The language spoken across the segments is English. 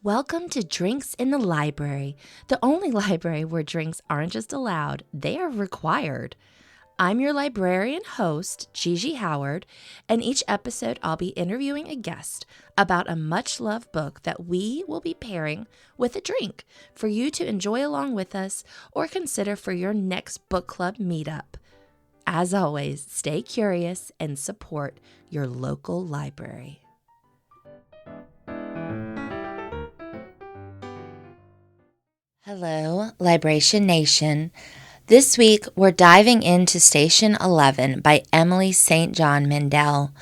Welcome to Drinks in the Library, the only library where drinks aren't just allowed, they are required. I'm your librarian host, Gigi Howard, and each episode I'll be interviewing a guest about a much-loved book that we will be pairing with a drink for you to enjoy along with us or consider for your next book club meetup. As always, stay curious and support your local library. Hello, Libration Nation. This week, we're diving into Station 11 by Emily St. John Mandel,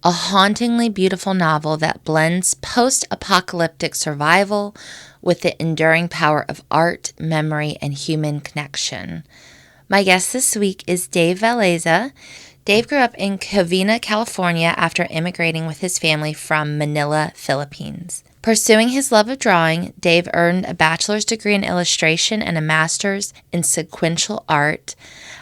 a hauntingly beautiful novel that blends post-apocalyptic survival with the enduring power of art, memory, and human connection. My guest this week is Dave Valeza. Dave grew up in Covina, California after immigrating with his family from Manila, Philippines. Pursuing his love of drawing, Dave earned a bachelor's degree in illustration and a master's in sequential art.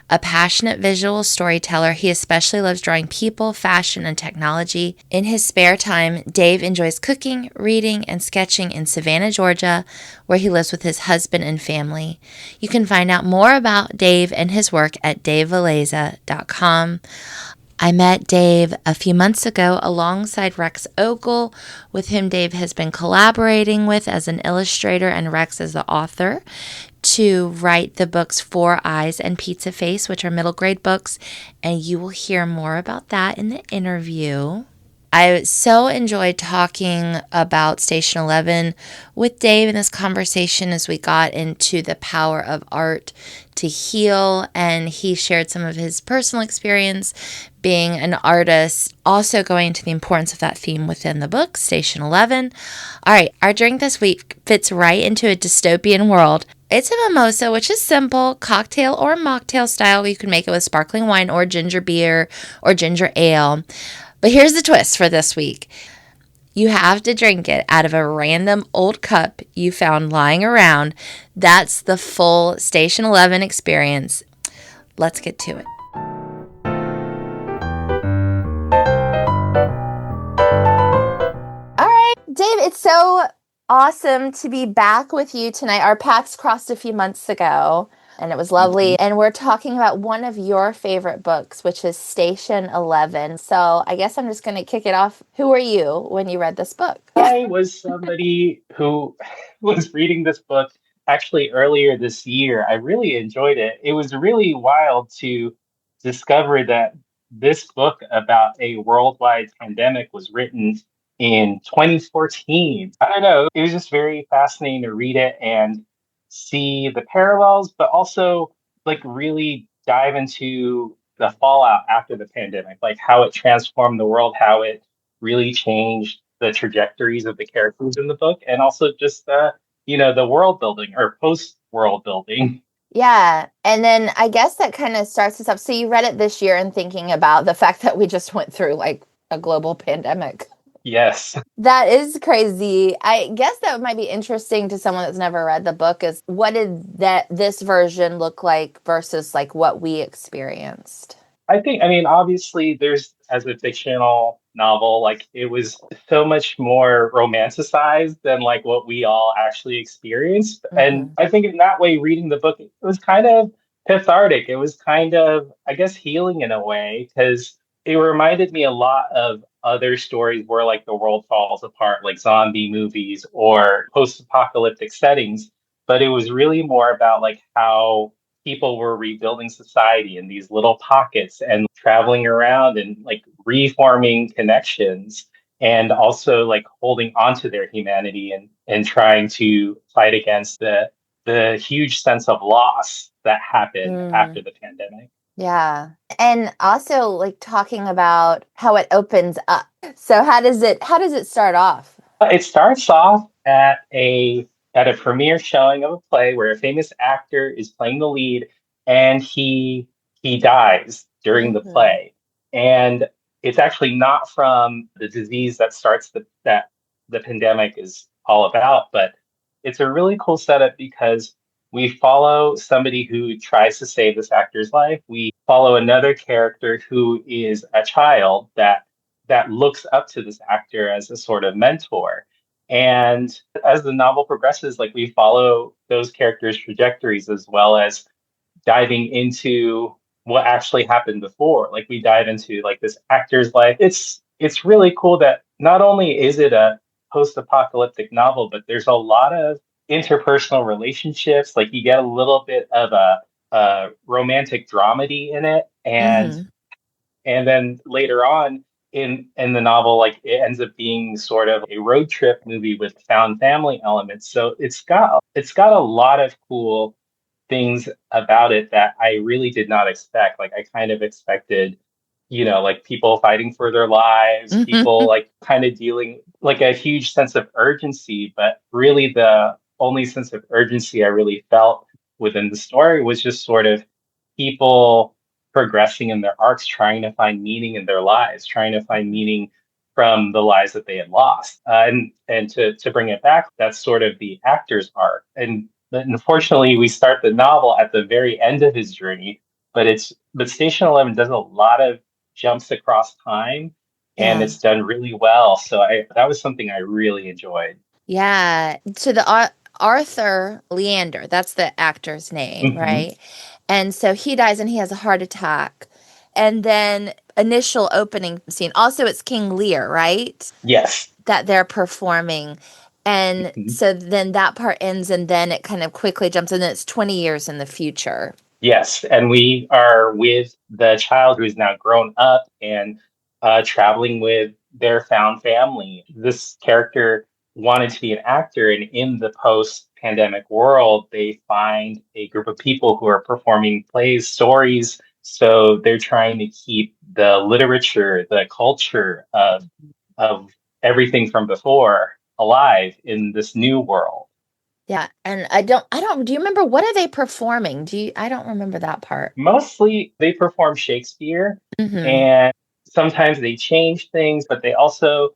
A passionate visual storyteller, he especially loves drawing people, fashion, and technology. In his spare time, Dave enjoys cooking, reading, and sketching in Savannah, Georgia, where he lives with his husband and family. You can find out more about Dave and his work at davevaleza.com. I met Dave a few months ago alongside Rex Ogle, with whom Dave has been collaborating with as an illustrator and Rex as the author, to write the books Four Eyes and Pizza Face, which are middle grade books, and you will hear more about that in the interview. I so enjoyed talking about Station 11 with Dave in this conversation as we got into the power of art to heal, and he shared some of his personal experience being an artist, also going into the importance of that theme within the book, Station 11. All right, our drink this week fits right into a dystopian world. It's a mimosa, which is simple, cocktail or mocktail style. You can make it with sparkling wine or ginger beer or ginger ale. But here's the twist for this week. You have to drink it out of a random old cup you found lying around. That's the full Station 11 experience. Let's get to it. All right, Dave, it's so awesome to be back with you tonight. Our paths crossed a few months ago, and it was lovely. And we're talking about one of your favorite books, which is Station 11. So I guess I'm just going to kick it off. Who were you when you read this book? I was somebody who was reading this book actually earlier this year. I really enjoyed it. It was really wild to discover that this book about a worldwide pandemic was written in 2014. I don't know. It was just very fascinating to read it and see the parallels, but also like really dive into the fallout after the pandemic, like how it transformed the world, how it really changed the trajectories of the characters in the book, and also just the world building or post world building. Yeah. And then I guess that kind of starts us up. So you read it this year and thinking about the fact that we just went through like a global pandemic. Yes. That is crazy. I guess that might be interesting to someone that's never read the book, is what did this version look like versus like what we experienced? I mean, obviously, there's, as a fictional novel, like it was so much more romanticized than like what we all actually experienced. And Mm-hmm. I think in that way, reading the book, it was kind of cathartic. It was kind of, I guess, healing in a way, because it reminded me a lot of other stories where like the world falls apart, like zombie movies or post-apocalyptic settings. But it was really more about like how people were rebuilding society in these little pockets and traveling around and like reforming connections, and also like holding onto their humanity and trying to fight against the huge sense of loss that happened after the pandemic. Yeah. And also like talking about how it opens up. So how does it start off? It starts off at a premiere showing of a play where a famous actor is playing the lead, and he dies during the Mm-hmm. play. And it's actually not from the disease that the pandemic is all about, but it's a really cool setup because we follow somebody who tries to save this actor's life. We follow another character who is a child that looks up to this actor as a sort of mentor. And as the novel progresses, like we follow those characters' trajectories as well as diving into what actually happened before. Like we dive into like this actor's life. It's really cool that not only is it a post-apocalyptic novel, but there's a lot of interpersonal relationships. Like you get a little bit of a romantic dramedy in it, Mm-hmm. and then later on in the novel, like it ends up being sort of a road trip movie with found family elements. So it's got a lot of cool things about it that I really did not expect. Like I kind of expected, like people fighting for their lives, people like kind of dealing like a huge sense of urgency, but really the only sense of urgency I really felt within the story was just sort of people progressing in their arcs, trying to find meaning in their lives, trying to find meaning from the lives that they had lost. And to bring it back, that's sort of the actor's arc. And but unfortunately, we start the novel at the very end of his journey, but Station 11 does a lot of jumps across time, and Yeah. it's done really well. So I that was something I really enjoyed. Yeah. So Arthur Leander, that's the actor's name, Hmm. right? And so he dies and he has a heart attack. And then initial opening scene. Also, it's King Lear, right? Yes. That they're performing. And Mhm. so then that part ends and then it kind of quickly jumps and then it's 20 years in the future. Yes, and we are with the child who is now grown up and traveling with their found family. This character wanted to be an actor, and in the post-pandemic world, they find a group of people who are performing plays, stories. So they're trying to keep the literature, the culture of everything from before alive in this new world. Yeah. And do you remember what are they performing? I don't remember that part. Mostly they perform Shakespeare, Mm-hmm. and sometimes they change things, but they also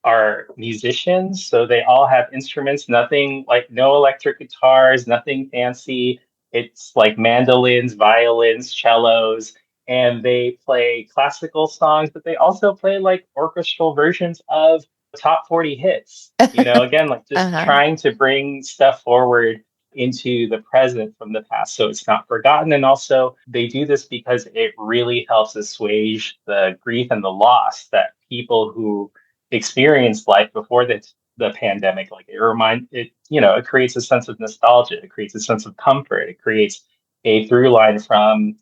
are musicians. So they all have instruments, nothing like no electric guitars, nothing fancy. It's like mandolins, violins, cellos, and they play classical songs, but they also play like orchestral versions of top 40 hits. Again, like just Uh-huh. trying to bring stuff forward into the present from the past so it's not forgotten. And also, they do this because it really helps assuage the grief and the loss that people who experienced life before the pandemic, like it creates a sense of nostalgia, it creates a sense of comfort, it creates a through line from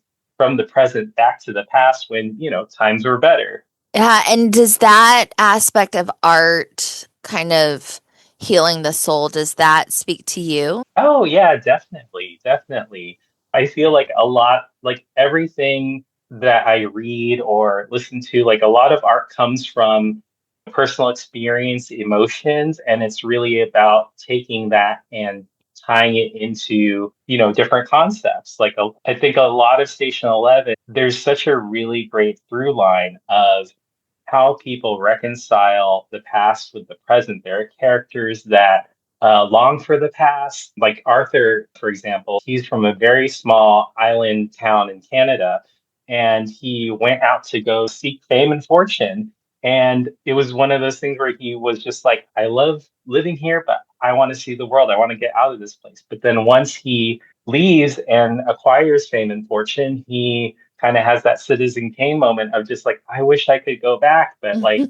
the present back to the past when times were better. Yeah, and does that aspect of art kind of healing the soul, does that speak to you? Oh yeah, definitely, definitely. I feel like a lot, like everything that I read or listen to, like a lot of art comes from personal experience, emotions, and it's really about taking that and tying it into, different concepts. I think a lot of Station 11, there's such a really great through line of how people reconcile the past with the present. There are characters that long for the past. Like Arthur, for example, he's from a very small island town in Canada, and he went out to go seek fame and fortune. And it was one of those things where he was just like, I love living here, but I want to see the world. I want to get out of this place. But then once he leaves and acquires fame and fortune, he kind of has that Citizen Kane moment of just like, I wish I could go back, but like,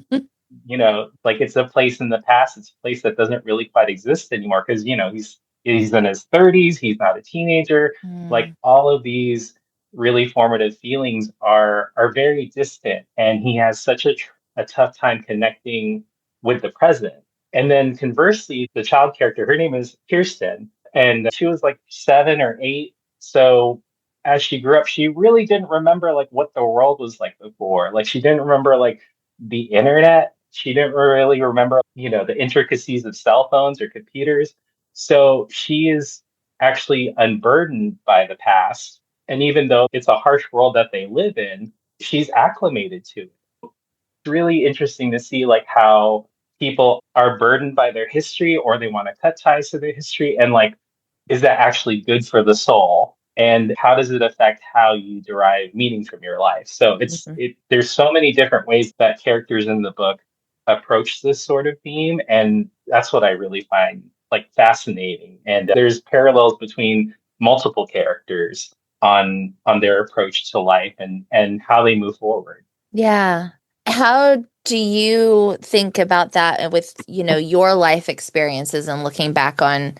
like it's a place in the past. It's a place that doesn't really quite exist anymore because he's in his 30s. He's not a teenager. Like Mm. all of these really formative feelings are very distant, and he has such a tough time connecting with the present. And then conversely, the child character, her name is Kirsten, and she was like 7 or 8. So as she grew up, she really didn't remember like what the world was like before. Like she didn't remember like the internet. She didn't really remember, the intricacies of cell phones or computers. So she is actually unburdened by the past. And even though it's a harsh world that they live in, she's acclimated to it. It's really interesting to see like how people are burdened by their history or they want to cut ties to their history and like is that actually good for the soul? And how does it affect how you derive meaning from your life? So Mhm. there's so many different ways that characters in the book approach this sort of theme, and that's what I really find like fascinating. And there's parallels between multiple characters on their approach to life and how they move forward. Yeah. How do you think about that with, your life experiences and looking back on,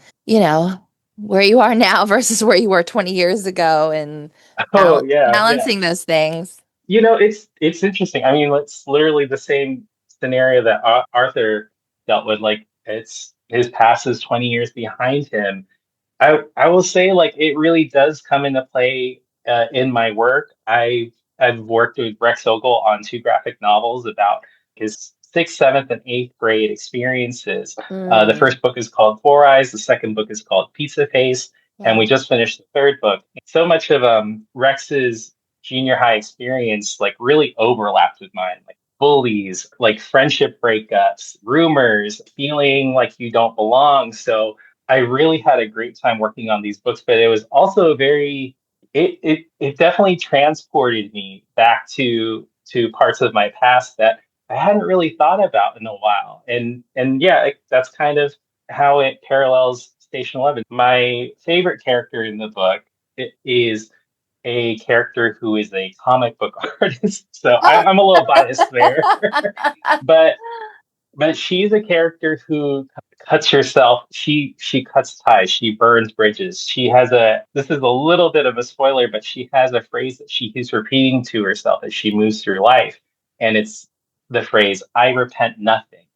where you are now versus where you were 20 years ago and Oh yeah, yeah. balancing those things? It's interesting. I mean, it's literally the same scenario that Arthur dealt with. Like, it's his past is 20 years behind him. I will say, like, it really does come into play in my work. I've worked with Rex Ogle on two graphic novels about his sixth, seventh, and eighth grade experiences. The Mm, first book is called Four Eyes. The second book is called Pizza Face, and yeah. we just finished the third book. So much of Rex's junior high experience like really overlapped with mine. Like bullies, like friendship breakups, rumors, feeling like you don't belong. So I really had a great time working on these books, but it was also very it definitely transported me back to parts of my past that I hadn't really thought about in a while. And yeah, that's kind of how it parallels Station 11. My favorite character in the book is a character who is a comic book artist. So Oh. I'm a little biased there, but she's a character who cuts herself. She cuts ties. She burns bridges. She has a. This is a little bit of a spoiler, but she has a phrase that she keeps repeating to herself as she moves through life, and it's the phrase "I repent nothing,"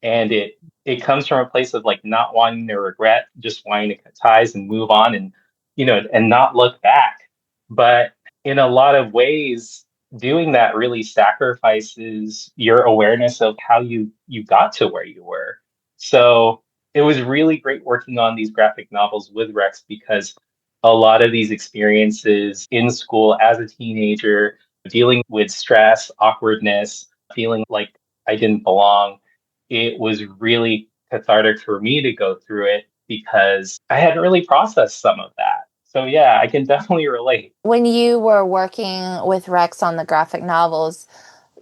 and it comes from a place of like not wanting to regret, just wanting to cut ties and move on, and and not look back. But in a lot of ways doing that really sacrifices your awareness of how you got to where you were. So it was really great working on these graphic novels with Rex because a lot of these experiences in school as a teenager, dealing with stress, awkwardness, feeling like I didn't belong, it was really cathartic for me to go through it because I hadn't really processed some of that. So yeah, I can definitely relate. When you were working with Rex on the graphic novels,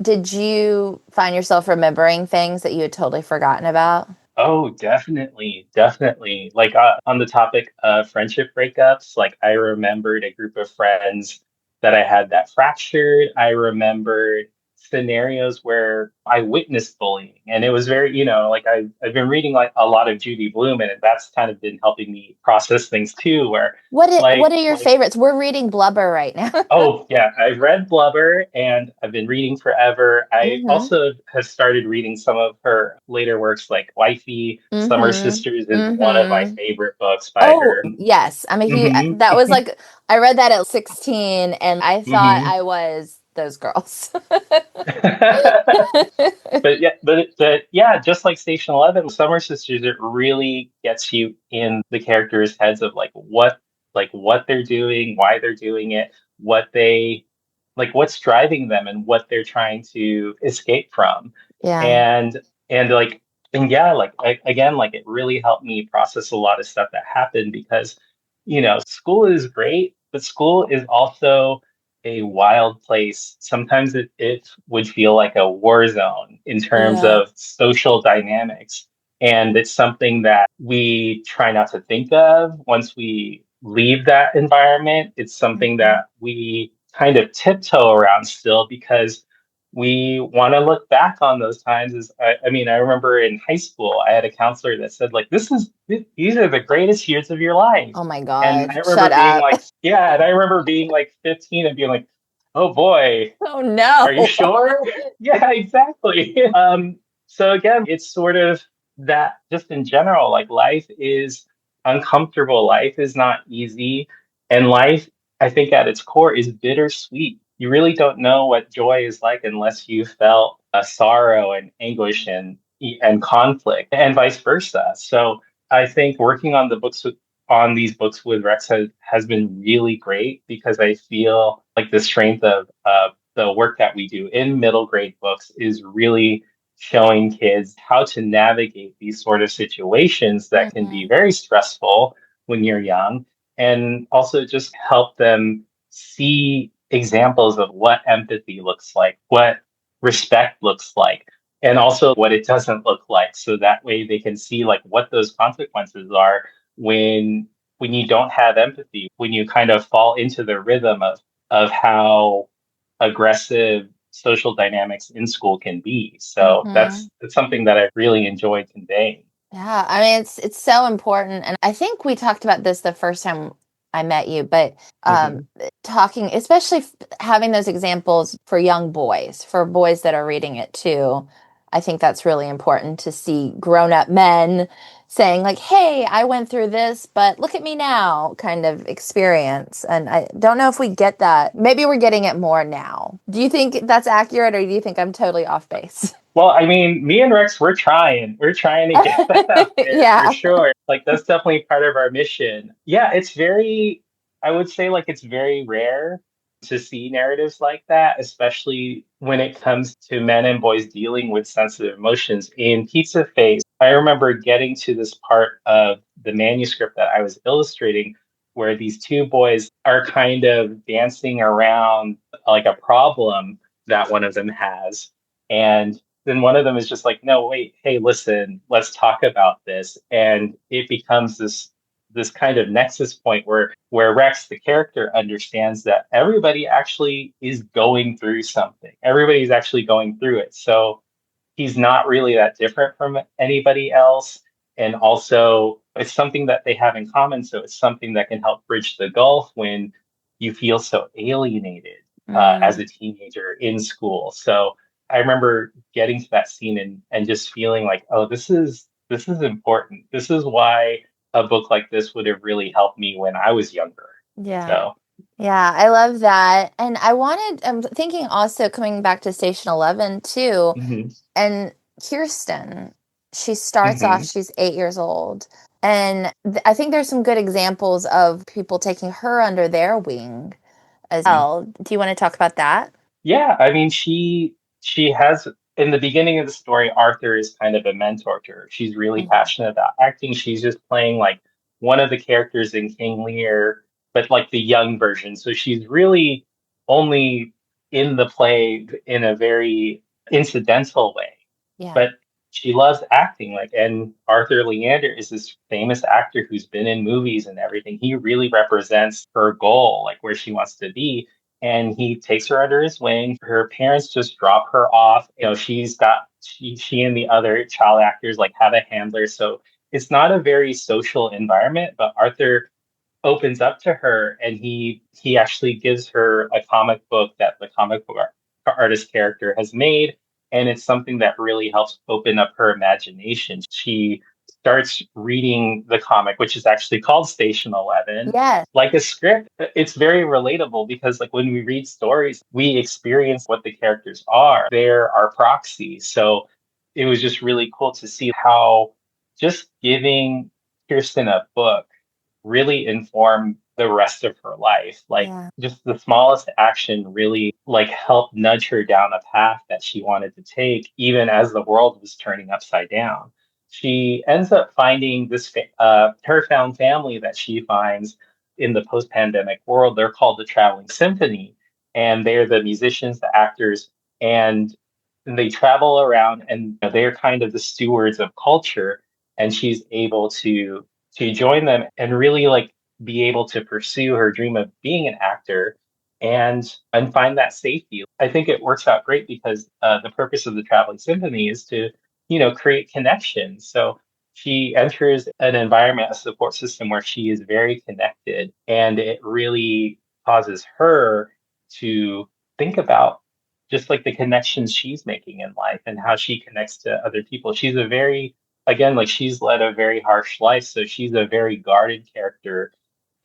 did you find yourself remembering things that you had totally forgotten about? Oh, definitely, definitely. Like on the topic of friendship breakups, like I remembered a group of friends that I had that fractured. I remembered scenarios where I witnessed bullying, and it was very, like I've been reading like a lot of Judy Blume, and that's kind of been helping me process things too. Where What like are your like favorites? We're reading Blubber right now. Oh, yeah. I've read Blubber and I've been reading forever. I Mm-hmm. also have started reading some of her later works like Wifey, Summer Mm-hmm. Sisters is one of my Mm-hmm. favorite books by Oh, her. yes. I'm a huge, Hmm. that was like, I read that at 16 and I thought Hmm. I was those girls. But yeah, just like Station 11, Summer Sisters, it really gets you in the characters' heads of like what they're doing, why they're doing it, what they like what's driving them and what they're trying to escape from. Yeah. And and like and yeah, again, like it really helped me process a lot of stuff that happened because, school is great, but school is also a wild place. Sometimes it would feel like a war zone in terms Yeah. of social dynamics. And it's something that we try not to think of once we leave that environment. It's something Mhm. that we kind of tiptoe around still because we want to look back on those times. I mean, I remember in high school, I had a counselor that said, like, these are the greatest years of your life. Oh my And I God. remember Shut being up. like, yeah, and I remember being like 15 and being like, oh boy, Oh are you no. sure? Yeah, exactly. So again, it's sort of that just in general, like life is uncomfortable, life is not easy, and life, I think at its core, is bittersweet. You really don't know what joy is like unless you felt a sorrow and anguish and conflict, and vice versa. So I think working on these books with Rex has been really great because I feel like the strength of the work that we do in middle grade books is really showing kids how to navigate these sort of situations that can be Mhm. very stressful when you're young, and also just help them see examples of what empathy looks like, what respect looks like, and also what it doesn't look like. So that way they can see like what those consequences are when you don't have empathy, when you kind of fall into the rhythm of how aggressive social dynamics in school can be. So Hmm. that's something that I really enjoyed conveying. Yeah, I mean it's so important, and I think we talked about this the first time I met you, but Hmm. talking, especially having those examples for young boys, for boys that are reading it too. I think that's really important to see grown-up men saying like, "Hey, I went through this, but look at me now," kind of experience. And I don't know if we get that. Maybe we're getting it more now. Do you think that's accurate, or do you think I'm totally off base? Well, I mean, me and Rex, we're trying to get that out there for Yeah. sure. Like that's definitely part of our mission. Yeah, I would say like it's very rare to see narratives like that, especially when it comes to men and boys dealing with sensitive emotions. In Pizza Face, I remember getting to this part of the manuscript that I was illustrating where these two boys are kind of dancing around like a problem that one of them has. And then one of them is just like, no, wait, hey, listen, let's talk about this. And it becomes this kind of nexus point where Rex, the character, understands that everybody actually is going through something. Everybody's actually going through it. So he's not really that different from anybody else. And also, it's something that they have in common. So it's something that can help bridge the gulf when you feel so alienated as Mm, a teenager in school. So I remember getting to that scene and just feeling like, oh, this is important. This is why a book like this would have really helped me when I was younger. yeah. So, Yeah, I love that. And I'm thinking also coming back to Station 11 too, hmm and Kirsten, she starts off, hmm she's 8 years old. And I think there's some good examples of people taking her under their wing as well. Do you want to talk about that? Yeah, I mean, she has in the beginning of the story, Arthur is kind of a mentor to her. She's really Mhm. passionate about acting. She's just playing like one of the characters in King Lear, but like the young version. So she's really only in the play in a very incidental way, Yeah. but she loves acting. Like, and Arthur Leander is this famous actor who's been in movies and everything. He really represents her goal, like where she wants to be, and he takes her under his wing. Her parents just drop her off. You know, she and the other child actors like have a handler. So it's not a very social environment, but Arthur opens up to her and he actually gives her a comic book that the comic book artist character has made, and it's something that really helps open up her imagination. She starts reading the comic, which is actually called Station 11, Yes. like a script. It's very relatable because like when we read stories we experience what the characters are. They're our proxies. So it was just really cool to see how just giving Kirsten a book really inform the rest of her life. Like Yeah. just the smallest action really like helped nudge her down a path that she wanted to take, even as the world was turning upside down. She ends up finding her found family that she finds in the post-pandemic world. They're called the Traveling Symphony, and they're the musicians, the actors, and they travel around, and they're kind of the stewards of culture. And she's able to join them and really like be able to pursue her dream of being an actor and find that safety. I think it works out great because the purpose of the traveling symphony is to create connections. So she enters an environment, a support system where she is very connected, and it really causes her to think about just like the connections she's making in life and how she connects to other people. She's a very again, like she's led a very harsh life, so she's a very guarded character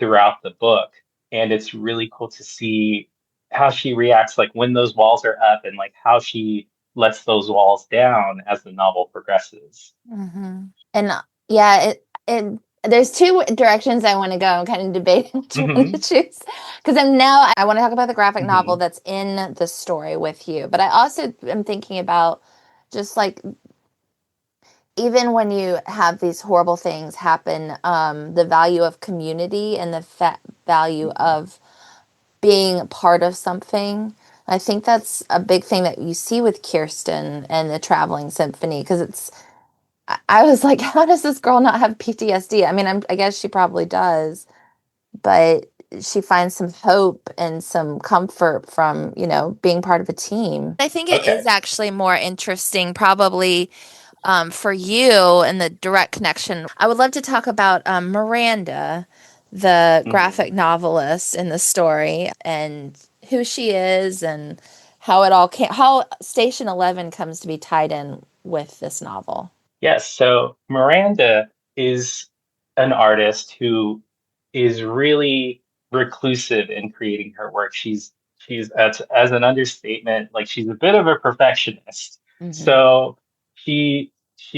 throughout the book. And it's really cool to see how she reacts, like when those walls are up and like how she lets those walls down as the novel progresses. Hmm. And yeah, it there's two directions I want to go. I'm kind of debating which one to Hmm. choose because I want to talk about the graphic novel Hmm. that's in the story with you, but I also am thinking about just like even when you have these horrible things happen, the value of community and the value of being part of something. I think that's a big thing that you see with Kirsten and the Traveling Symphony because I was like, how does this girl not have PTSD? I mean, I guess she probably does, but she finds some hope and some comfort from, being part of a team. I think it is Okay. actually more interesting, probably for you and the direct connection. I would love to talk about Miranda, the Mhm. graphic novelist in the story, and who she is and how it all came, how Station 11 comes to be tied in with this novel. Yes, so Miranda is an artist who is really reclusive in creating her work. She's as an understatement, like she's a bit of a perfectionist. Mm-hmm. So she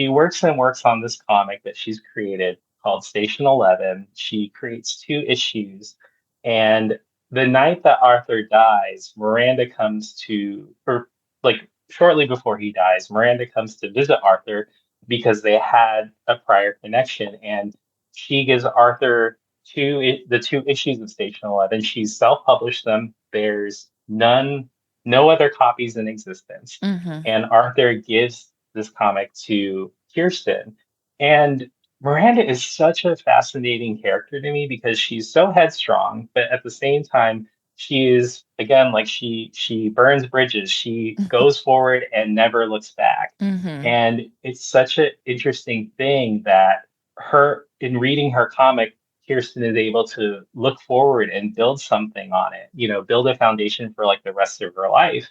works and works on this comic that she's created called Station 11. She creates two issues, and the night that Arthur dies, Miranda comes to, or like shortly before he dies, Miranda comes to visit Arthur because they had a prior connection. And she gives Arthur the two issues of Station 11. She's self-published them. There's no other copies in existence. Mm-hmm. And Arthur gives this comic to Kirsten. And Miranda is such a fascinating character to me because she's so headstrong, but at the same time, she is again like she burns bridges. She goes forward and never looks back. Mm-hmm. And it's such an interesting thing that her, in reading her comic, Kirsten is able to look forward and build something on it, build a foundation for like the rest of her life.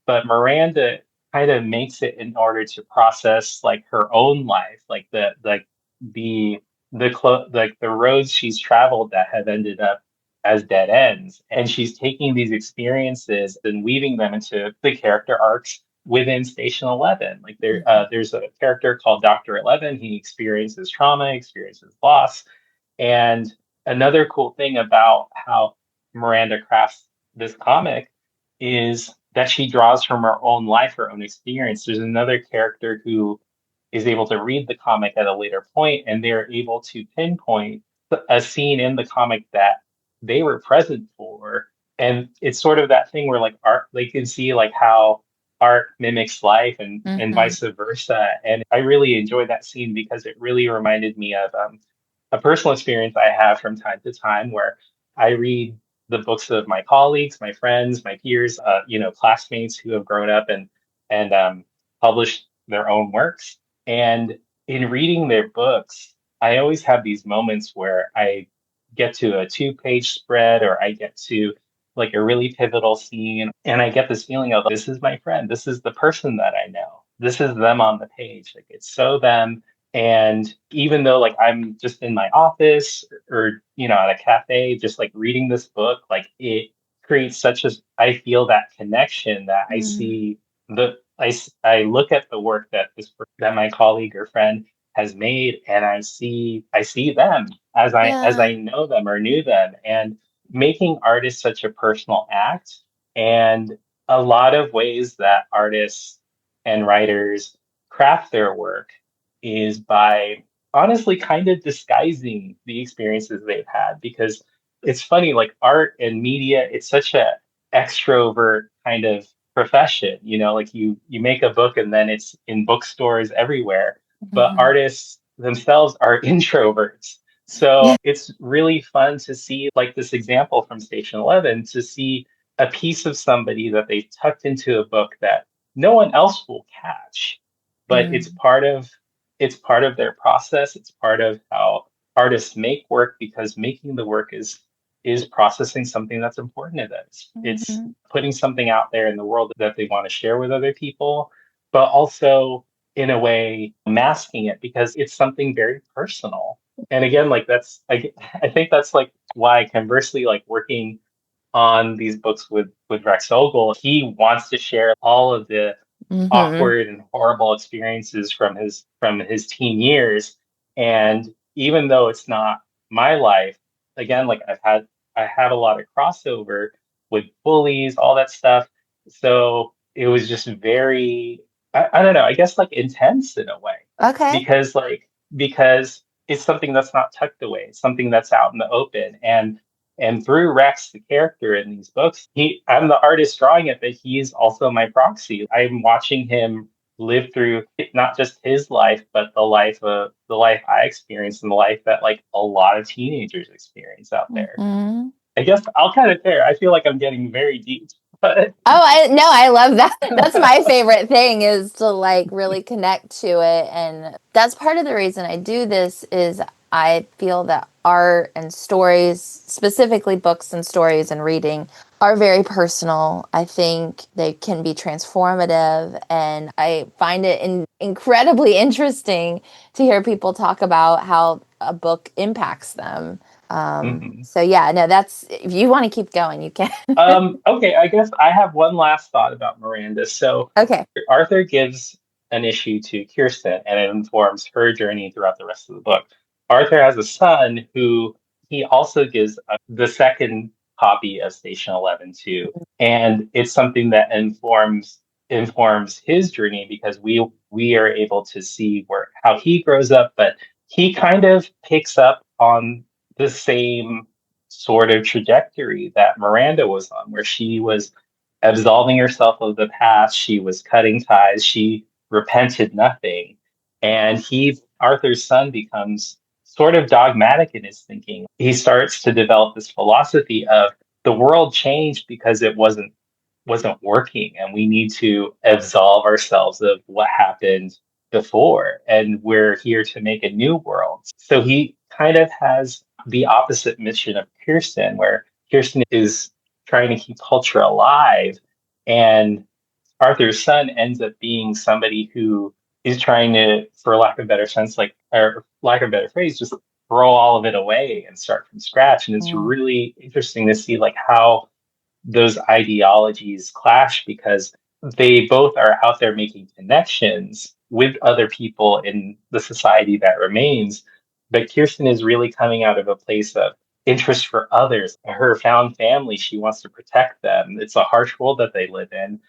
But Miranda kind of makes it in order to process like her own life, like the like the roads she's traveled that have ended up as dead ends. And she's taking these experiences and weaving them into the character arcs within Station 11. Like there's a character called Dr. 11. He experiences trauma, experiences loss. And another cool thing about how Miranda crafts this comic is that she draws from her own life, her own experience. There's another character who is able to read the comic at a later point, and they're able to pinpoint a scene in the comic that they were present for. And it's sort of that thing where like art, they can see like how art mimics life and Mm-hmm. vice versa. And I really enjoyed that scene because it really reminded me of a personal experience I have from time to time where I read the books of my colleagues, my friends, my peers, classmates who have grown up and published their own works. And in reading their books, I always have these moments where I get to a two-page spread or I get to like a really pivotal scene and I get this feeling of this is my friend, this is the person that I know. This is them on the page. Like it's so them. And even though like I'm just in my office or at a cafe just like reading this book, like it creates such a I feel that connection that I Mm-hmm. see I look at the work that my colleague or friend has made and I see them as Yeah. I know them or knew them. And making art is such a personal act. And a lot of ways that artists and writers craft their work is by honestly kind of disguising the experiences they've had because it's funny, like art and media, it's such a extrovert kind of profession, like you make a book and then it's in bookstores everywhere, but Mm-hmm. artists themselves are introverts. Yeah. So it's really fun to see like this example from Station 11 to see a piece of somebody that they tucked into a book that no one else will catch, but Mm-hmm. it's part of their process. It's part of how artists make work because making the work is processing something that's important to them. It's Mm-hmm. putting something out there in the world that they want to share with other people, but also in a way masking it because it's something very personal. And again, like I think that's like why conversely, like working on these books with Rex Ogle, he wants to share all of the Mm-hmm. awkward and horrible experiences from his teen years. And even though it's not my life, again, like I have a lot of crossover with bullies, all that stuff. So it was just very I don't know, I guess like intense in a way. Okay. Because it's something that's not tucked away. It's something that's out in the open. And And through Rex, the character in these books, I'm the artist drawing it, but he's also my proxy. I'm watching him live through not just his life, but the life I experienced and the life that like a lot of teenagers experience out there. Mhm. I guess I'll kind of there. I feel like I'm getting very deep, but Oh, I no, I love that. That's my favorite thing is to like really connect to it. And that's part of the reason I do this is I feel that art and stories, specifically books and stories and reading, are very personal. I think they can be transformative, and I find it incredibly interesting to hear people talk about how a book impacts them. mhm. So yeah, no, that's if you want to keep going, you can. Okay, I guess I have one last thought about Miranda. So Okay. Arthur gives an issue to Kirsten, and it informs her journey throughout the rest of the book. Arthur has a son who he also gives the second copy of Station 11 to, and it's something that informs his journey because we are able to see where how he grows up, but he kind of picks up on the same sort of trajectory that Miranda was on, where she was absolving herself of the past, she was cutting ties, she repented nothing. And Arthur's son, becomes sort of dogmatic in his thinking. He starts to develop this philosophy of the world changed because it wasn't working, and we need to absolve ourselves of what happened before, and we're here to make a new world. So he kind of has the opposite mission of Kirsten, where Kirsten is trying to keep culture alive, and Arthur's son ends up being somebody who is trying to, for lack of a better sense, like, or lack of a better phrase, just throw all of it away and start from scratch. And it's Mm, really interesting to see like how those ideologies clash, because they both are out there making connections with other people in the society that remains. But Kirsten is really coming out of a place of interest for others. Her found family, she wants to protect them. It's a harsh world that they live in,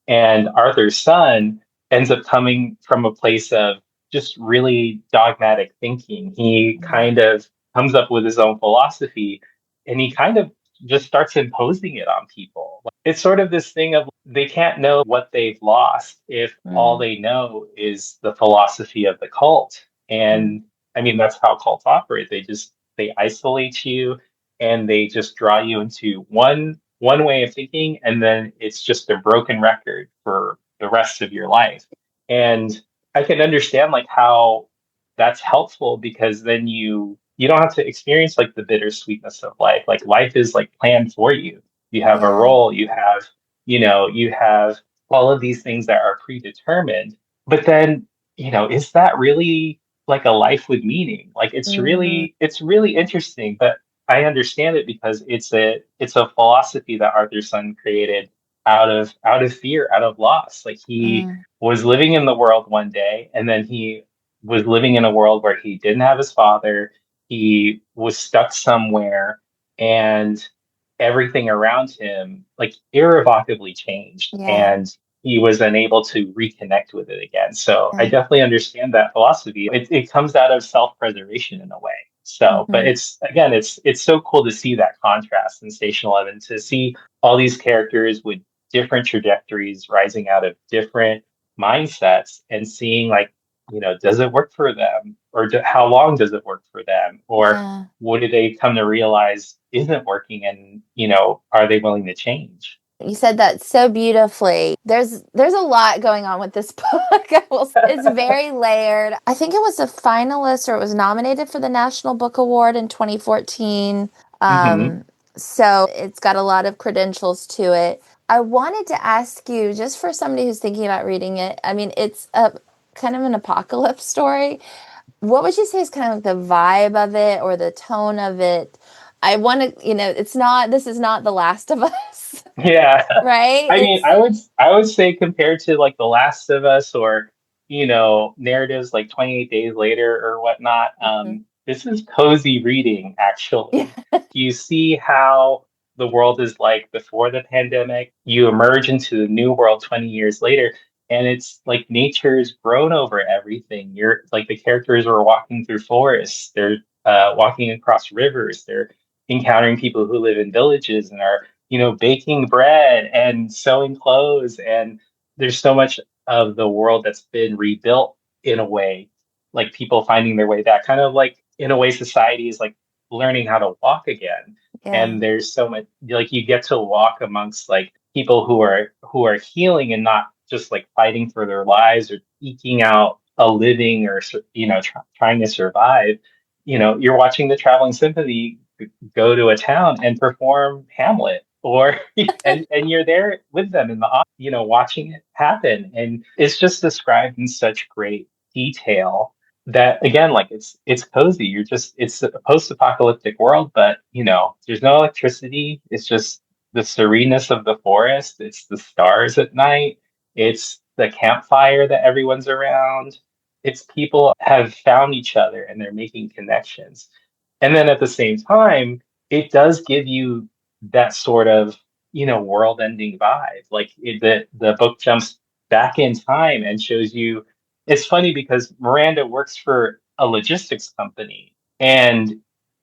and Arthur's son ends up coming from a place of just really dogmatic thinking. He mm, kind of comes up with his own philosophy, and he kind of just starts imposing it on people. It's sort of this thing of they can't know what they've lost if all mm, they know is the philosophy of the cult. mm. And I mean, that's how cults operate. They isolate you, and they just draw you into one way of thinking, and then it's just a broken record for the rest of your life. And I can understand like how that's helpful, because then you don't have to experience like the bittersweetness of life. Like life is like planned for you. You have a Yeah. role, you have all of these things that are predetermined. But then, is that really like a life with meaning? Like Mm, it's really interesting, but I understand it because it's a philosophy that Arthur's son created out of fear, out of loss. Like he mm. was living in the world one day, and then he was living in a world where he didn't have his father. He was stuck somewhere, and everything around him like irrevocably changed, Yeah. and he was unable to reconnect with it again. So I Yeah. definitely understand that philosophy. It comes out of self-preservation in a way. So, but Mhm. it's so cool to see that contrast in Station 11, to see all these characters with different trajectories rising out of different mindsets, and seeing like, does it work for them, or how long does it work for them, or Yeah. what do they come to realize isn't working, and are they willing to change? You said that so beautifully. There's a lot going on with this book. It's very layered. I think it was a finalist or it was nominated for the National Book Award in 2014. Hmm. So it's got a lot of credentials to it. I wanted to ask you, just for somebody who's thinking about reading it, I mean, it's a kind of an apocalypse story. What would you say is kind of the vibe of it or the tone of it? I want to, it's not, this is not The Last of Us, Yeah. right? I mean, It's, I would say, compared to like The Last of Us, or narratives like 28 Days Later or whatnot, this is cozy reading yeah, actually. You see how the world is like before the pandemic. You emerge into the new world 20 years later, and it's like nature's grown over everything. You're like, the characters are walking through forests. They're walking across rivers. They're encountering people who live in villages and are, baking bread and sewing clothes. And there's so much of the world that's been rebuilt in a way, like people finding their way back, kind of like in a way society is like learning how to walk again. Yeah. And there's so much, like you get to walk amongst like people who are healing and not just like fighting for their lives or eking out a living or trying to survive. You're watching the traveling symphony go to a town and perform Hamlet, or and you're there with them in the watching it happen, and it's just described in such great detail that again, like it's cozy. It's a post-apocalyptic world, but there's no electricity. It's just the sereneness of the forest. It's the stars at night. It's the campfire that everyone's around. It's people have found each other and they're making connections. And then at the same time, it does give you that sort of, world-ending vibe. Like the book jumps back in time and shows you. It's funny because Miranda works for a logistics company, and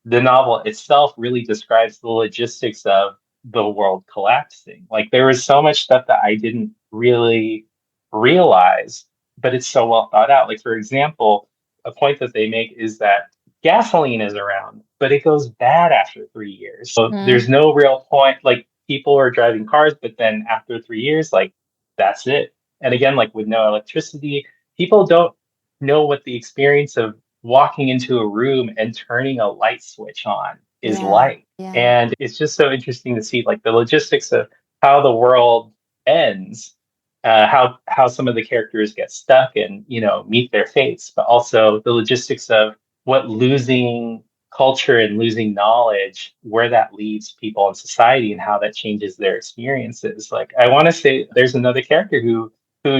the novel itself really describes the logistics of the world collapsing. Like there was so much stuff that I didn't really realize, but it's so well thought out. Like for example, a point that they make is that gasoline is around, but it goes bad after 3 years. So Mm. there's no real point. Like people are driving cars, but then after 3 years, like that's it. And again, like with no electricity, people don't know what the experience of walking into a room and turning a light switch on is Yeah. like. Yeah. And it's just so interesting to see like the logistics of how the world ends, how some of the characters get stuck and meet their fates, but also the logistics of what losing culture and losing knowledge, where that leads people in society and how that changes their experiences. Like I want to say there's another character who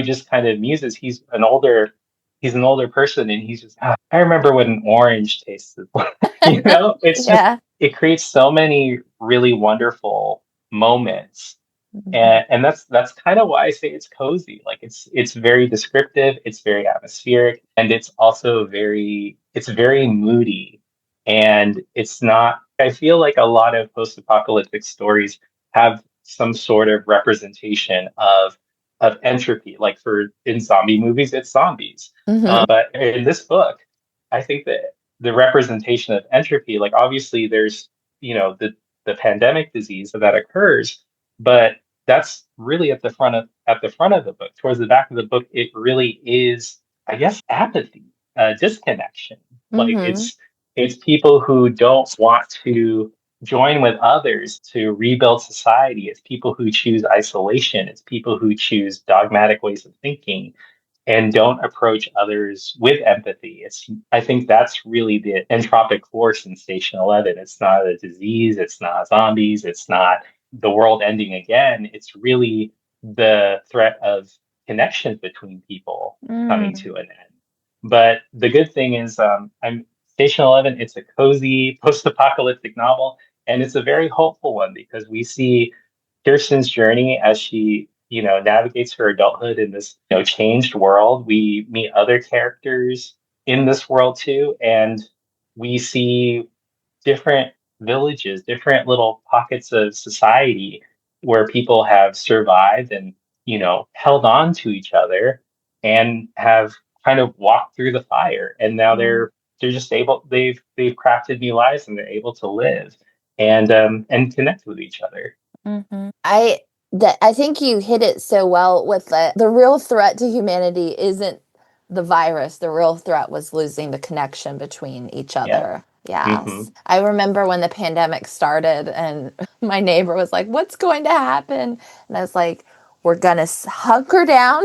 just kind of muses. He's an older person and he's just I remember what an orange tasted like. It's just Yeah. it creates so many really wonderful moments, Mhm. and that's kind of why I say it's cozy. Like it's very descriptive, it's very atmospheric, and it's very moody. And it's not, I feel like a lot of post-apocalyptic stories have some sort of representation of entropy. Like for in zombie movies, it's zombies. Mhm. But in this book, I think that the representation of entropy, like obviously there's, the pandemic disease that occurs, but that's really at the front of the book. Towards the back of the book, it really is, I guess, apathy, disconnection. Like Mhm. it's people who don't want to join with others to rebuild society. It's people who choose isolation. It's people who choose dogmatic ways of thinking and don't approach others with empathy. I think that's really the entropic force in Station 11. It's not a disease, it's not zombies, it's not the world ending again. It's really the threat of connections between people coming Mm. to an end. But the good thing is, I'm Station 11. It's a cozy post-apocalyptic novel, and it's a very hopeful one because we see Kirsten's journey as she, navigates her adulthood in this, changed world. We meet other characters in this world too, and we see different villages, different little pockets of society where people have survived and, held on to each other and have kind of walked through the fire. And now Mm. they're just they've crafted new lives and they're able to live and connect with each other. Mhm. I think you hit it so well with the real threat to humanity isn't the virus. The real threat was losing the connection between each Yeah. other. Yes. Hmm. I remember when the pandemic started and my neighbor was like, "What's going to happen?" And I was like, "We're going to hunker down.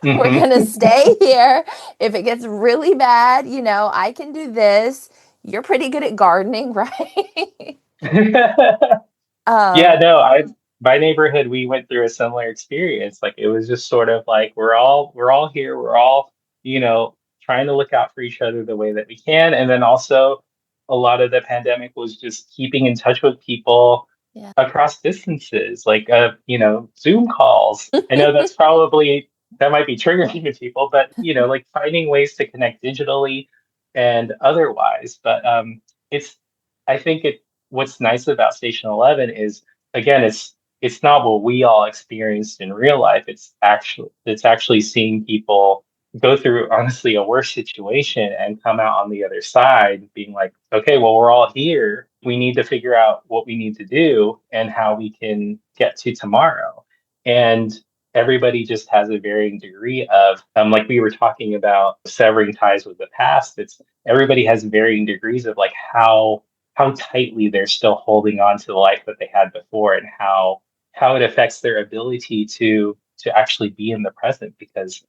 We're Hmm. going to stay here. If it gets really bad, I can do this. You're pretty good at gardening, right?" Yeah, um, no, my neighborhood, we went through a similar experience. Like it was just sort of like we're all here, we're all, trying to look out for each other the way that we can. And then also a lot of the pandemic was just keeping in touch with people yeah. across distances, like Zoom calls. I know that might be triggering to people, but like finding ways to connect digitally and otherwise. But it's I think it. what's nice about Station 11 is, again, it's not what we all experienced in real life. It's actually seeing people go through honestly a worse situation and come out on the other side being like, okay, well, we're all here. We need to figure out what we need to do and how we can get to tomorrow. And everybody just has a varying degree of, like we were talking about severing ties with the past. It's everybody has varying degrees of like how tightly they're still holding on to the life that they had before, and how it affects their ability to actually be in the present, because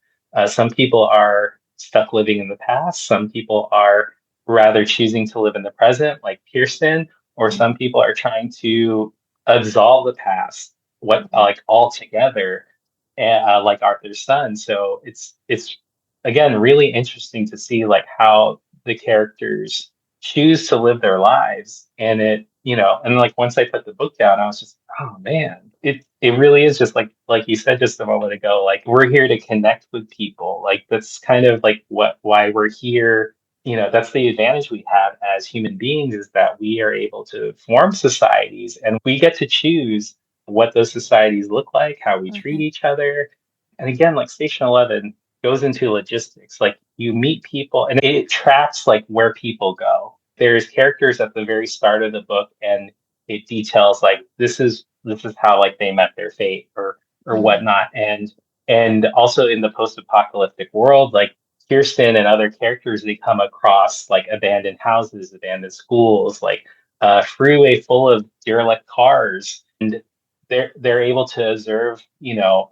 some people are stuck living in the past, some people are rather choosing to live in the present like Kirsten, or some people are trying to absolve the past, what Mhm. like altogether, like Arthur's son. So it's again really interesting to see like how the characters choose to live their lives. And and like once I put the book down, I was just, oh man, it really is just like you said just a moment ago, like we're here to connect with people. Like that's kind of like why we're here. That's the advantage we have as human beings, is that we are able to form societies and we get to choose what those societies look like, how we treat Mhm. each other. And again, like Station 11 goes into logistics. Like you meet people and it tracks like where people go. There's characters at the very start of the book, and it details like this is how like they met their fate, or Mhm. whatnot. And also in the post-apocalyptic world, like Kirsten and other characters, they come across like abandoned houses, abandoned schools, like a freeway full of derelict cars, and they're able to observe,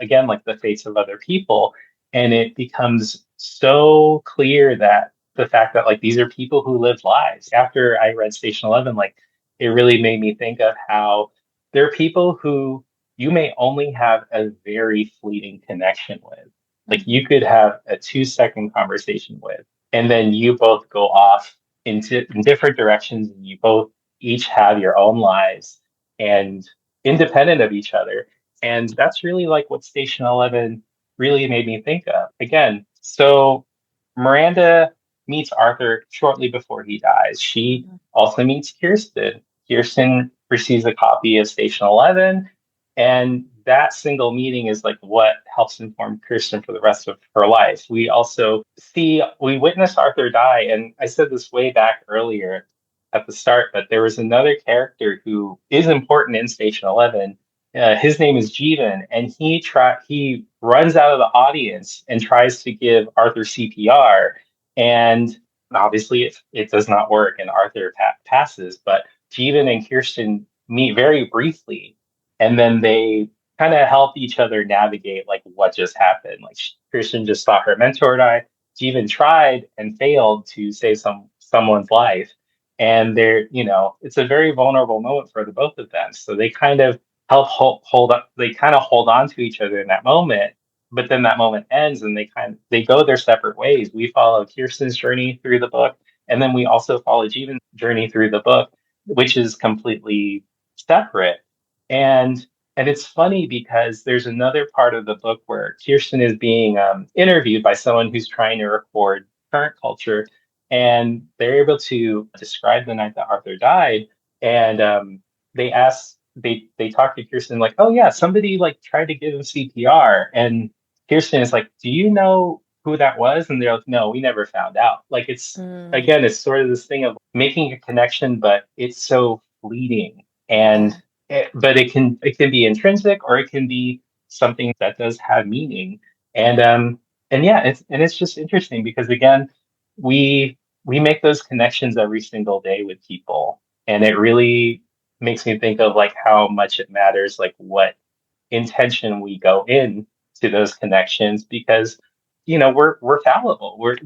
again, like the fates of other people. And it becomes so clear that the fact that like these are people who live lives. After I read Station 11, like it really made me think of how there are people who you may only have a very fleeting connection with. Like Mhm. you could have a 2-second conversation with, and then you both go off in different directions, and you both each have your own lives and independent of each other. And that's really like what Station 11 really made me think of. Again, so Miranda meets Arthur shortly before he dies. She Mhm. also meets Kirsten. Kirsten receives a copy of Station 11, and that single meeting is like what helps inform Kirsten for the rest of her life. We witness Arthur die, and I said this way back earlier at the start, but there was another character who is important in Station 11. His name is Jeevan, and he runs out of the audience and tries to give Arthur CPR, and obviously it does not work, and Arthur passes. But Jeevan and Kirsten meet very briefly, and then they kind of help each other navigate like what just happened. Like Kirsten just saw her mentor die. Jeevan tried and failed to save someone's life, and it's a very vulnerable moment for the both of them. So they kind of hold up. They kind of hold on to each other in that moment, but then that moment ends, and they go their separate ways. We follow Kirsten's journey through the book, and then we also follow Jeevan's journey through the book, which is completely separate. And and it's funny because there's another part of the book where Kirsten is being interviewed by someone who's trying to record current culture, and they're able to describe the night that Arthur died. And they talk to Kirsten like, oh yeah, somebody like tried to give him CPR, and Kirsten is like, do you know who that was? And they're like, no, we never found out. Like it's Mm. again, it's sort of this thing of making a connection, but it's so fleeting. And Yeah. but it can be intrinsic, or it can be something that does have meaning. And yeah, it's just interesting because again, we we make those connections every single day with people, and it really makes me think of like how much it matters like what intention we go in to those connections, because we're fallible. We're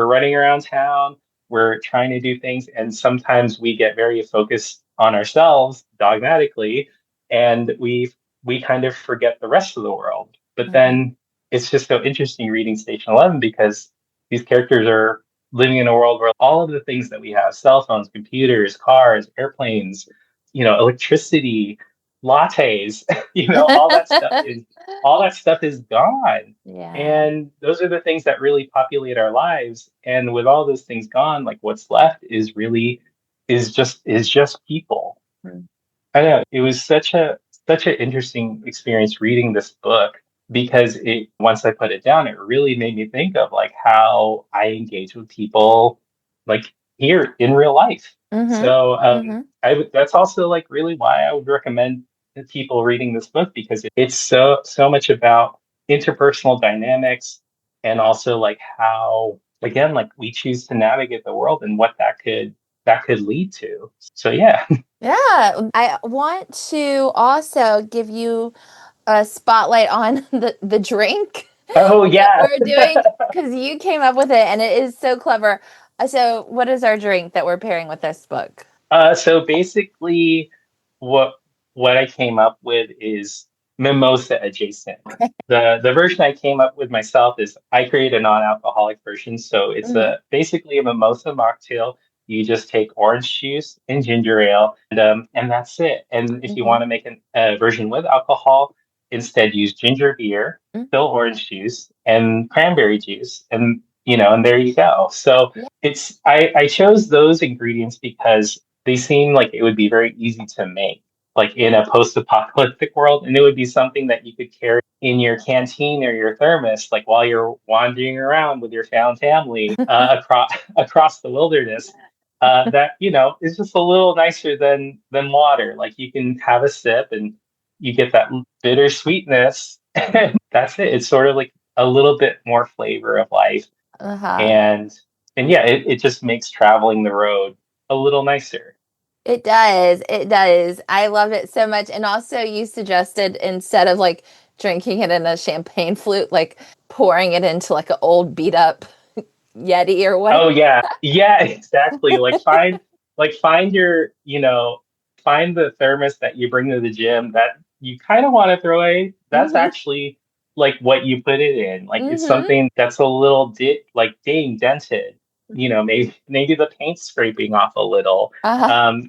running around town, we're trying to do things, and sometimes we get very focused on ourselves dogmatically, and we kind of forget the rest of the world. But Mhm. then it's just so interesting reading Station 11, because these characters are living in a world where all of the things that we have, cell phones, computers, cars, airplanes, electricity, lattes, all that stuff is gone. Yeah. And those are the things that really populate our lives. And with all those things gone, like what's left is really is just people. I know it was such an interesting experience reading this book because it once I put it down, it really made me think of like how I engage with people like here in real life. Mm-hmm. So Mm-hmm. that's also like really why I would recommend people reading this book because it's so much about interpersonal dynamics and also like how again like we choose to navigate the world and what that could lead to. So yeah. Yeah, I want to also give you a spotlight on the drink Oh that yeah. we're doing because you came up with it and it is so clever. So, what is our drink that we're pairing with this book? So basically, what what I came up with is mimosa adjacent. The version I came up with myself is I create a non-alcoholic version. So it's Mm-hmm. a basically a mimosa mocktail. You just take orange juice and ginger ale, and that's it. And if you Mm-hmm. want to make a version with alcohol, instead use ginger beer, still orange juice, and cranberry juice, and and there you go. So Yeah. I chose those ingredients because they seem like it would be very easy to make, like in a post-apocalyptic world, and it would be something that you could carry in your canteen or your thermos, like while you're wandering around with your found family across the wilderness. That is just a little nicer than water. Like you can have a sip and you get that bitter sweetness. That's it. It's sort of like a little bit more flavor of life Uh-huh. and and yeah, it just makes traveling the road a little nicer. It does. It does. I love it so much. And also, you suggested instead of like drinking it in a champagne flute, like pouring it into like an old beat up Yeti or whatever. Oh yeah, yeah, exactly. Find your, find the thermos that you bring to the gym that you kind of want to throw away. That's Mm-hmm. actually like what you put it in. Like it's Mm-hmm. something that's a little like ding dented. Maybe the paint's scraping off a little. Uh-huh.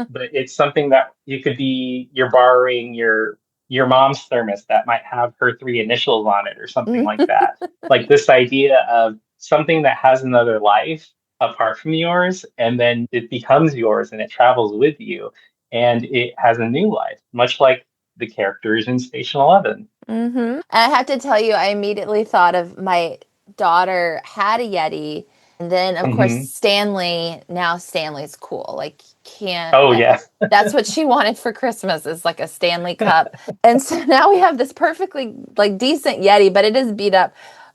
But it's something that you're borrowing your mom's thermos that might have her three initials on it or something like that. Like this idea of something that has another life apart from yours, and then it becomes yours and it travels with you and it has a new life, much like the characters in Station 11. Mm-hmm. And I have to tell you, I immediately thought of my daughter had a Yeti. And then, of course, Hmm. Stanley, now Stanley's cool. Like, can't, Oh, yeah. that's what she wanted for Christmas is like a Stanley cup. And so now we have this perfectly like decent Yeti, but it is beat up,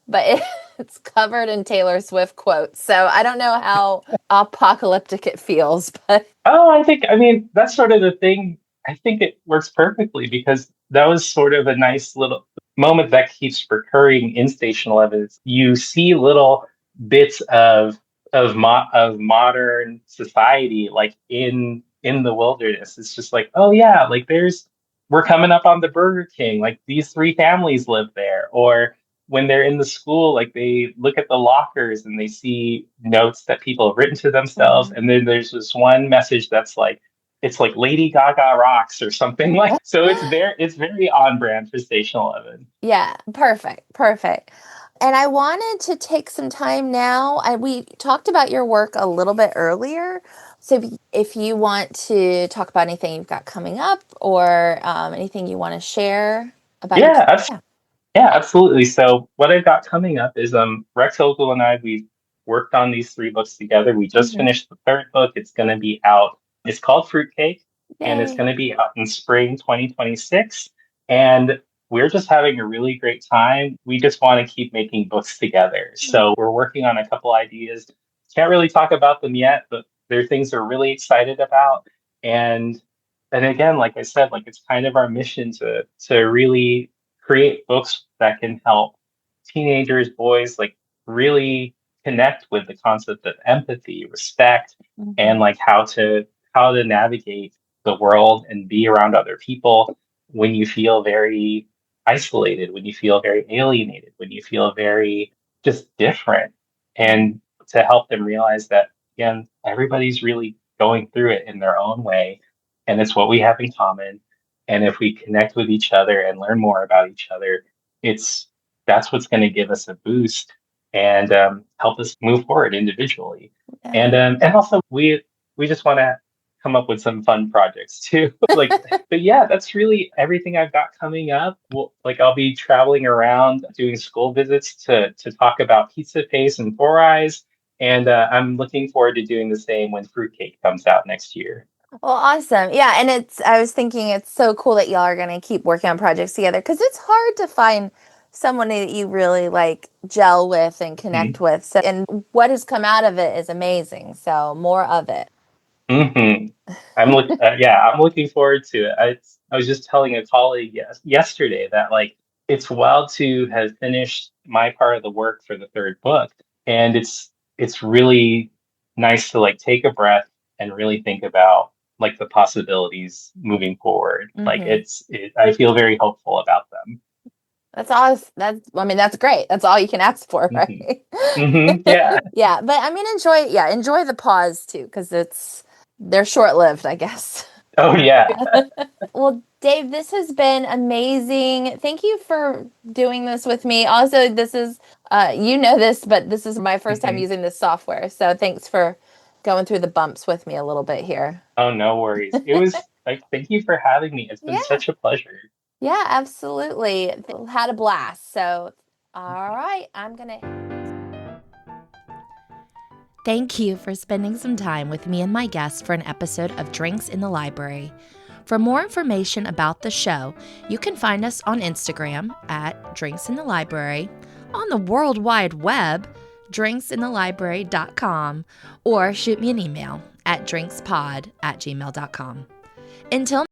but it's covered in Taylor Swift quotes. So I don't know how apocalyptic it feels, but Oh, I mean, that's sort of the thing. I think it works perfectly because that was sort of a nice little moment that keeps recurring in Station 11. You see little bits of modern society like in the wilderness. It's just like, oh yeah, like we're coming up on the Burger King. Like these three families live there. Or when they're in the school, like they look at the lockers and they see notes that people have written to themselves. And then there's this one message that's like, it's like Lady Gaga rocks or something like. So it's very on brand for Station 11. yeah, perfect, perfect. And I wanted to take some time now. We talked about your work a little bit earlier. So if you want to talk about anything you've got coming up or anything you want to share about your, Yeah, yeah. yeah, absolutely. So what I've got coming up is Rex Ogle and I we've worked on these three books together. We just Hmm. finished the third book. It's going to be out. It's called Fruitcake, and it's Yay. going to be out in spring 2026. And we're just having a really great time. We just want to keep making books together. So we're working on a couple ideas. Can't really talk about them yet, but they're things we're really excited about. And and again, like I said, like it's kind of our mission to really create books that can help teenagers, boys, like really connect with the concept of empathy, respect, and Mhm. like how to navigate the world and be around other people when you feel very isolated, when you feel very alienated, when you feel very just different, and to help them realize that again, everybody's really going through it in their own way, and it's what we have in common. And if we connect with each other and learn more about each other, it's that's what's going to give us a boost and help us move forward individually. Yeah. And also we just want to come up with some fun projects too. Like, but yeah, that's really everything I've got coming up. Like I'll be traveling around doing school visits to talk about Pizza Face and Four Eyes, and I'm looking forward to doing the same when Fruitcake comes out next year. Well, awesome. Yeah, and I was thinking it's so cool that y'all are going to keep working on projects together because it's hard to find someone that you really like gel with and connect with. So, and what has come out of it is amazing. So, more of it. Mm-hmm. I'm looking forward to it. I was just telling a colleague yesterday that like it's wild to have finished my part of the work for the third book, and it's really nice to like take a breath and really think about like the possibilities moving forward. Like I feel very hopeful about them. That's awesome. That's great. That's all you can ask for, Hmm. right? Yeah. Yeah, but I mean, enjoy the pause too, because they're short lived, I guess. Oh yeah. Well, Dave, this has been amazing. Thank you for doing this with me. Also, this is, you know this, but this is my first time Hmm. using this software. So thanks for going through the bumps with me a little bit here. Oh, no worries. It was like, thank you for having me. It's been Yeah, such a pleasure. yeah, absolutely. Had a blast. So, all right, I'm going to. Thank you for spending some time with me and my guests for an episode of Drinks in the Library. For more information about the show, you can find us on Instagram at Drinks in the Library, on the World Wide Web, drinksinthelibrary.com, or shoot me an email at drinkspod@gmail.com. Until